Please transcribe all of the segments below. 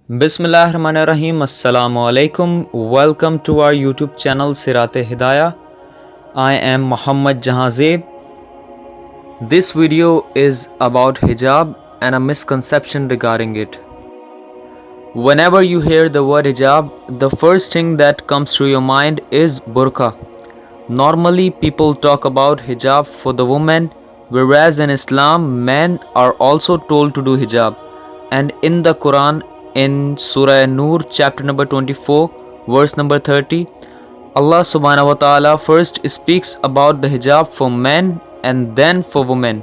Bismillahirrahmanirrahim. Assalamu alaikum. Welcome to our YouTube channel Sirate Hidayah. I am Muhammad Jahazeb. This video is about hijab and a misconception regarding it. Whenever you hear the word hijab, the first thing that comes to your mind is burqa. Normally, people talk about hijab for the woman, whereas in Islam, men are also told to do hijab. And in the Quran, in Surah Nur, chapter number 24, verse number 30, Allah subhanahu wa ta'ala first speaks about the hijab for men and then for women.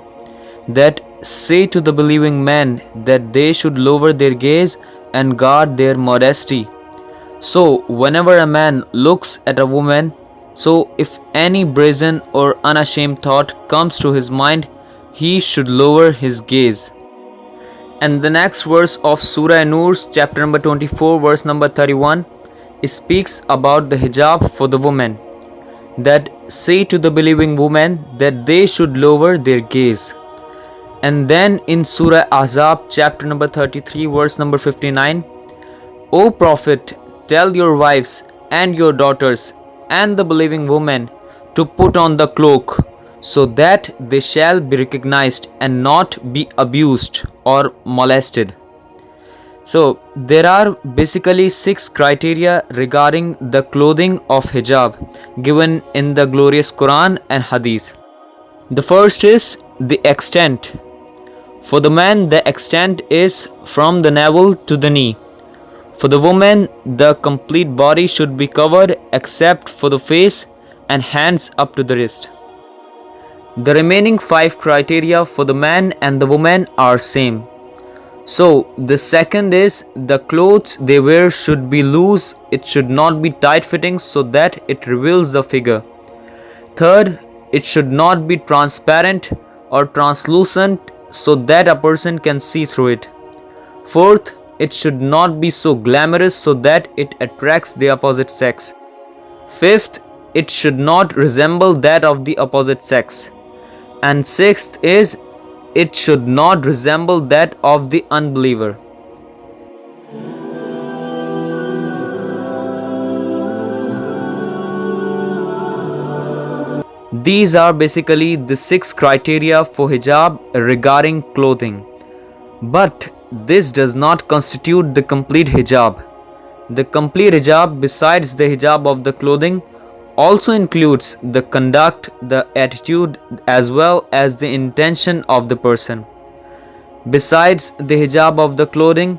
That say to the believing men that they should lower their gaze and guard their modesty. So, whenever a man looks at a woman, so if any brazen or unashamed thought comes to his mind, he should lower his gaze. And the next verse of Surah Nur, chapter number 24, verse number 31, speaks about the hijab for the woman. That say to the believing woman that they should lower their gaze. And then in Surah Ahzab, chapter number 33, verse number 59, O Prophet, tell your wives and your daughters and the believing women to put on the cloak, so that they shall be recognized and not be abused or molested. So there are basically 6 criteria regarding the clothing of hijab given in the glorious Quran and Hadith. The first is the extent. For the man, the extent is from the navel to the knee. For the woman, the complete body should be covered except for the face and hands up to the wrist. The remaining 5 criteria for the man and the woman are same. So the second is the clothes they wear should be loose, it should not be tight fitting so that it reveals the figure. Third, it should not be transparent or translucent so that a person can see through it. Fourth, it should not be so glamorous so that it attracts the opposite sex. Fifth, it should not resemble that of the opposite sex. And sixth is, it should not resemble that of the unbeliever. These are basically the 6 criteria for hijab regarding clothing. But this does not constitute the complete hijab. The complete hijab, besides the hijab of the clothing, also includes the conduct, the attitude, as well as the intention of the person. Besides the hijab of the clothing,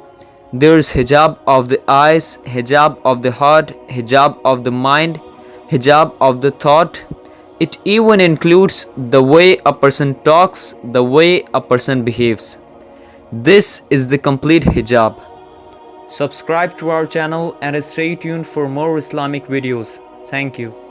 there is hijab of the eyes, hijab of the heart, hijab of the mind, hijab of the thought. It even includes the way a person talks, the way a person behaves. This is the complete hijab. Subscribe to our channel and stay tuned for more Islamic videos. Thank you.